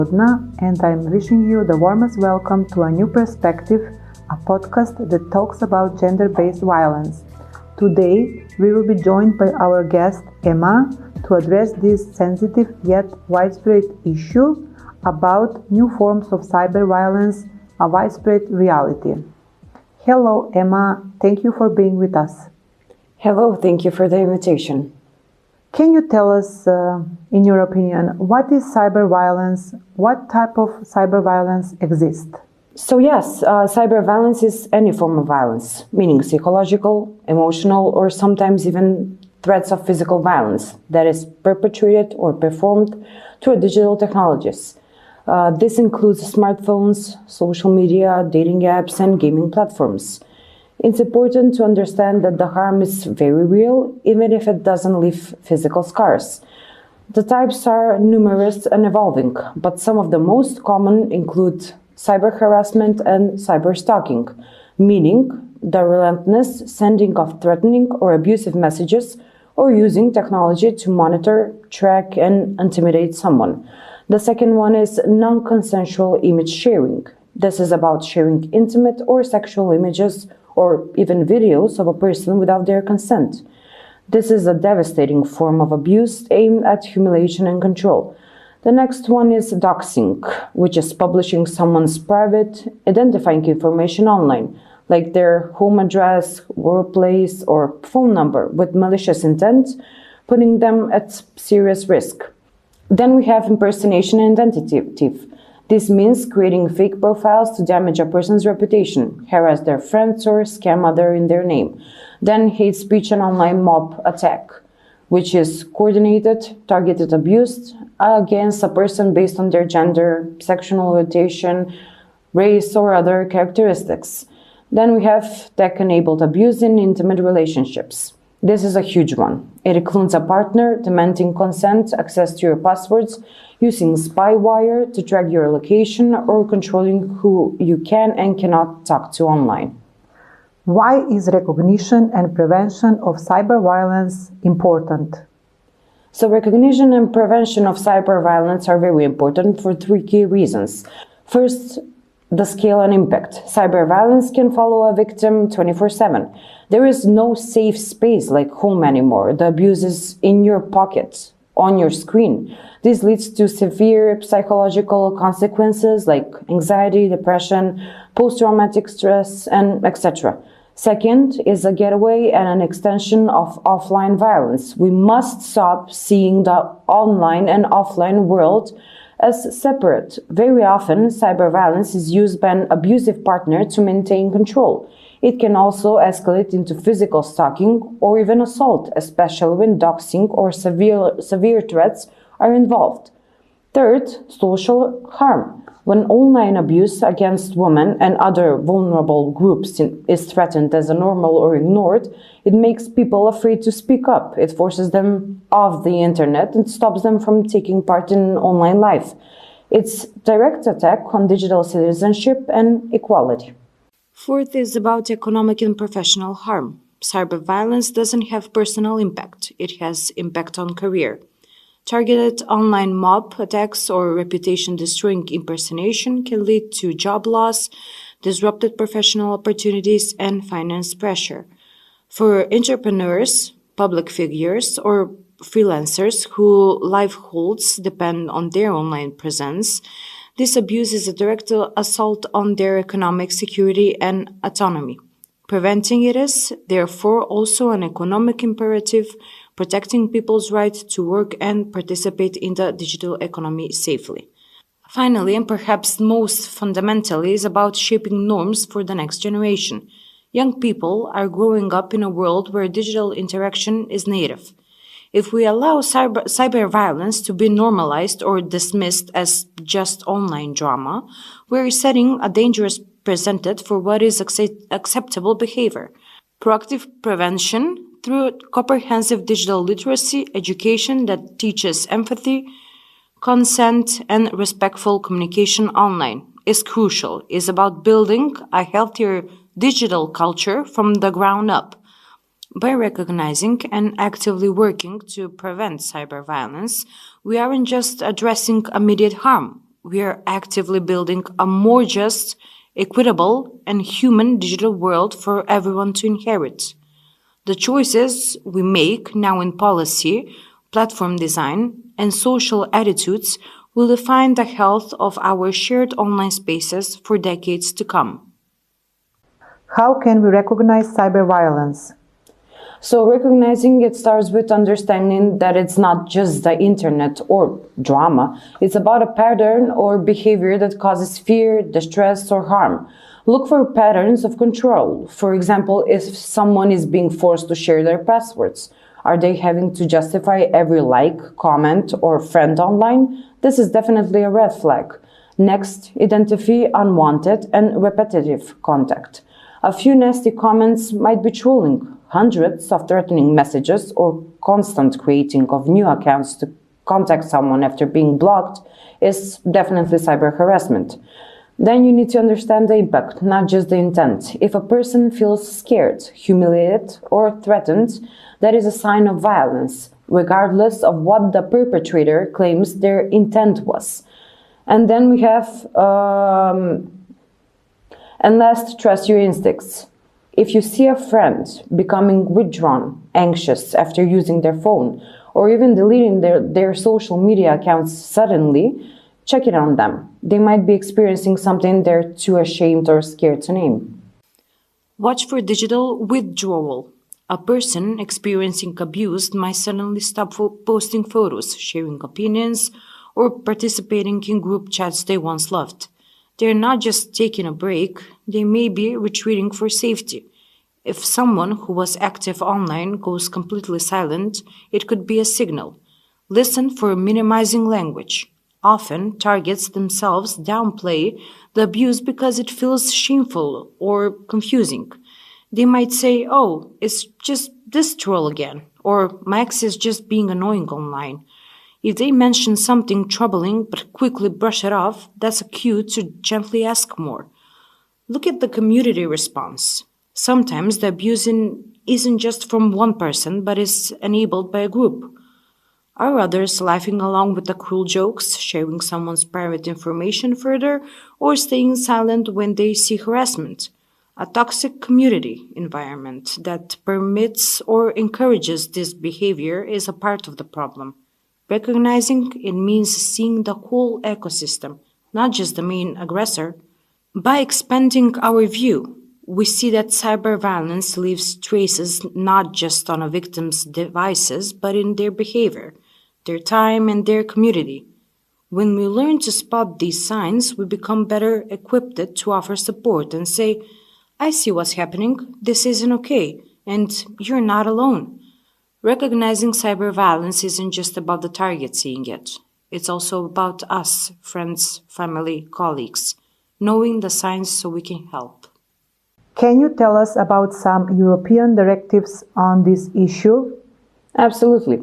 And I'm wishing you the warmest welcome to a new perspective, a podcast that talks about gender-based violence. Today, we will be joined by our guest, Ema, to address this sensitive yet widespread issue about new forms of cyber violence, a widespread reality. Hello, Ema. Thank you for being with us. Hello, thank you for the invitation. Can you tell us, in your opinion, what is cyber violence? What type of cyber violence exists? So yes, cyber violence is any form of violence, meaning psychological, emotional, or sometimes even threats of physical violence that is perpetrated or performed through digital technologies. This includes smartphones, social media, dating apps, and gaming platforms. It's important to understand that the harm is very real, even if it doesn't leave physical scars. The types are numerous and evolving, but some of the most common include cyber harassment and cyber stalking, meaning the relentless sending of threatening or abusive messages or using technology to monitor, track, and intimidate someone. The second one is non-consensual image sharing. This is about sharing intimate or sexual images or even videos of a person without their consent. This is a devastating form of abuse aimed at humiliation and control. The next one is doxing, which is publishing someone's private, identifying information online, like their home address, workplace, or phone number, with malicious intent, putting them at serious risk. Then we have impersonation and identity theft. This means creating fake profiles to damage a person's reputation, harass their friends, or scam others in their name. Then hate speech and online mob attack, which is coordinated, targeted abuse against a person based on their gender, sexual orientation, race, or other characteristics. Then we have tech-enabled abuse in intimate relationships. This is a huge one. It includes a partner demanding consent, access to your passwords, using spyware to track your location, or controlling who you can and cannot talk to online. Why is recognition and prevention of cyber violence important? So recognition and prevention of cyber violence are very important for three key reasons. First, the scale and impact. Cyber violence can follow a victim 24/7. There is no safe space like home anymore. The abuse is in your pocket, on your screen. This leads to severe psychological consequences like anxiety, depression, post-traumatic stress, and etc. Second is a gateway and an extension of offline violence. We must stop seeing the online and offline world as separate. Very often, cyber violence is used by an abusive partner to maintain control. It can also escalate into physical stalking or even assault, especially when doxing or severe threats are involved. Third, social harm. When online abuse against women and other vulnerable groups is threatened as a normal or ignored, it makes people afraid to speak up. It forces them off the internet and stops them from taking part in online life. It's direct attack on digital citizenship and equality. Fourth is about economic and professional harm. Cyber violence doesn't have personal impact. It has impact on career. Targeted online mob attacks or reputation-destroying impersonation can lead to job loss, disrupted professional opportunities, and finance pressure. For entrepreneurs, public figures, or freelancers whose livelihoods depend on their online presence, this abuse is a direct assault on their economic security and autonomy. Preventing it is, therefore, also an economic imperative, protecting people's right to work and participate in the digital economy safely. Finally, and perhaps most fundamentally, is about shaping norms for the next generation. Young people are growing up in a world where digital interaction is native. If we allow cyber violence to be normalized or dismissed as just online drama, we're setting a dangerous precedent for what is acceptable behavior. Proactive prevention through comprehensive digital literacy education that teaches empathy, consent, and respectful communication online is crucial, is about building a healthier digital culture from the ground up. By recognizing and actively working to prevent cyber violence, we aren't just addressing immediate harm. we are actively building a more just, equitable, and human digital world for everyone to inherit. The choices we make now in policy, platform design, and social attitudes will define the health of our shared online spaces for decades to come. How can we recognize cyberviolence? So recognizing it starts with understanding that it's not just the internet or drama. It's about a pattern or behavior that causes fear, distress, or harm. Look for patterns of control. For example, if someone is being forced to share their passwords, are they having to justify every like, comment, or friend online? This is definitely a red flag. Next, identify unwanted and repetitive contact. A few nasty comments might be trolling, hundreds of threatening messages, or constant creating of new accounts to contact someone after being blocked is definitely cyber harassment. Then you need to understand the impact, not just the intent. If a person feels scared, humiliated, or threatened, that is a sign of violence, regardless of what the perpetrator claims their intent was. And then we have and last, trust your instincts. If you see a friend becoming withdrawn, anxious after using their phone, or even deleting their social media accounts suddenly, check it on them. They might be experiencing something they're too ashamed or scared to name. Watch for digital withdrawal. A person experiencing abuse might suddenly stop posting photos, sharing opinions, or participating in group chats they once loved. They're not just taking a break, they may be retreating for safety. If someone who was active online goes completely silent, it could be a signal. Listen for minimizing language. Often, targets themselves downplay the abuse because it feels shameful or confusing. They might say, "Oh, it's just this troll again," or "My ex is just being annoying online." If they mention something troubling but quickly brush it off, that's a cue to gently ask more. Look at the community response. Sometimes the abuse isn't just from one person, but is enabled by a group. Are others laughing along with the cruel jokes, sharing someone's private information further, or staying silent when they see harassment? A toxic community environment that permits or encourages this behavior is a part of the problem. Recognizing it means seeing the whole ecosystem, not just the main aggressor. By expanding our view, we see that cyberviolence leaves traces not just on a victim's devices, but in their behavior, their time, and their community. When we learn to spot these signs, we become better equipped to offer support and say, "I see what's happening, this isn't okay, and you're not alone." Recognizing cyberviolence isn't just about the target seeing it. It's also about us, friends, family, colleagues, knowing the signs so we can help. Can you tell us about some European directives on this issue? Absolutely.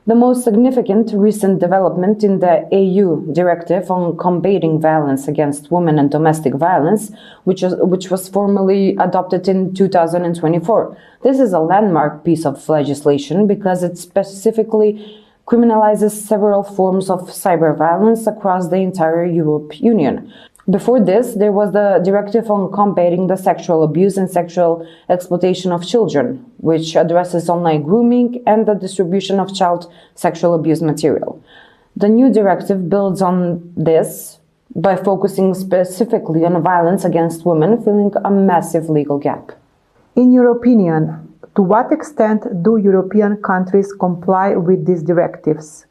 The most significant recent development in the EU Directive on Combating Violence Against Women and Domestic Violence, which was formally adopted in 2024. This is a landmark piece of legislation because it specifically criminalizes several forms of cyberviolence across the entire European Union. Before this, there was the Directive on Combating the Sexual Abuse and Sexual Exploitation of Children, which addresses online grooming and the distribution of child sexual abuse material. The new directive builds on this by focusing specifically on violence against women, filling a massive legal gap. In your opinion, to what extent do European countries comply with these directives?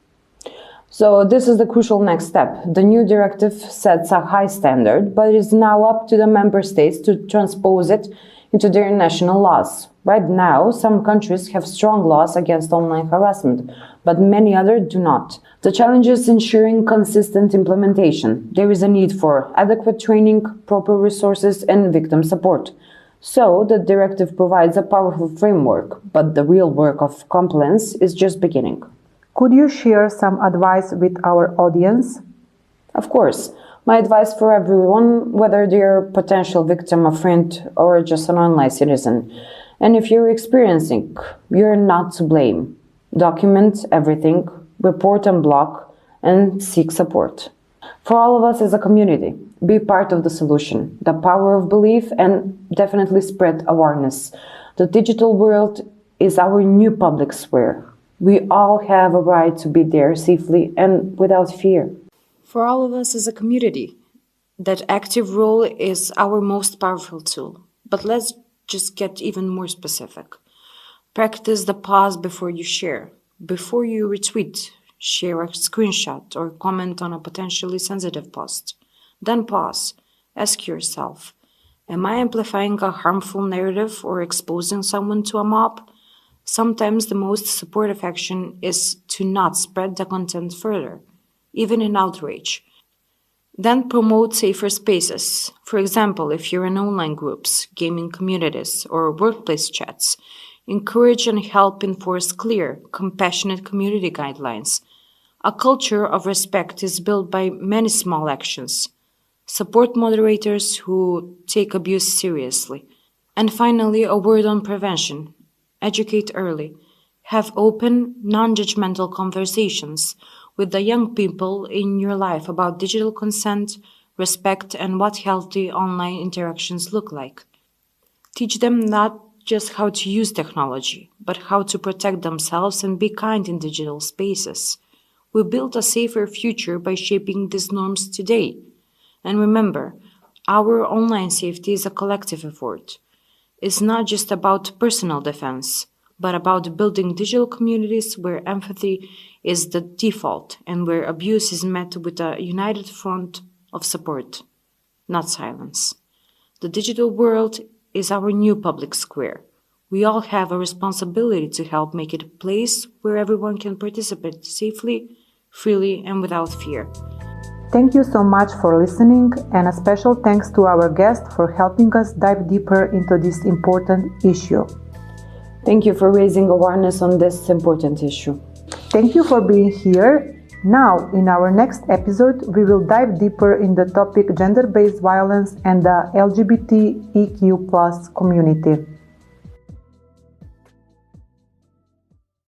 So this is the crucial next step. The new directive sets a high standard, but it is now up to the member states to transpose it into their national laws. Right now, some countries have strong laws against online harassment, but many others do not. The challenge is ensuring consistent implementation. There is a need for adequate training, proper resources, and victim support. So, the directive provides a powerful framework, but the real work of compliance is just beginning. Could you share some advice with our audience? Of course. My advice for everyone, whether they're a potential victim, a friend, or just an online citizen. And if you're experiencing, you're not to blame. Document everything, report and block, and seek support. For all of us as a community, be part of the solution, the power of belief, and definitely spread awareness. The digital world is our new public square. We all have a right to be there safely and without fear. For all of us as a community, that active role is our most powerful tool. But let's just get even more specific. Practice the pause before you share, before you retweet, share a screenshot, or comment on a potentially sensitive post. Then pause. Ask yourself, am I amplifying a harmful narrative or exposing someone to a mob? Sometimes the most supportive action is to not spread the content further, even in outrage. Then promote safer spaces. For example, if you're in online groups, gaming communities, or workplace chats, encourage and help enforce clear, compassionate community guidelines. A culture of respect is built by many small actions. Support moderators who take abuse seriously. And finally, a word on prevention. Educate early. Have open, non-judgmental conversations with the young people in your life about digital consent, respect, and what healthy online interactions look like. Teach them not just how to use technology, but how to protect themselves and be kind in digital spaces. We build a safer future by shaping these norms today. And remember, our online safety is a collective effort. It's not just about personal defense, but about building digital communities where empathy is the default and where abuse is met with a united front of support, not silence. The digital world is our new public square. We all have a responsibility to help make it a place where everyone can participate safely, freely, and without fear. Thank you so much for listening, and a special thanks to our guest for helping us dive deeper into this important issue. Thank you for raising awareness on this important issue. Thank you for being here. Now, in our next episode, we will dive deeper in the topic gender-based violence and the LGBTEQ+ community.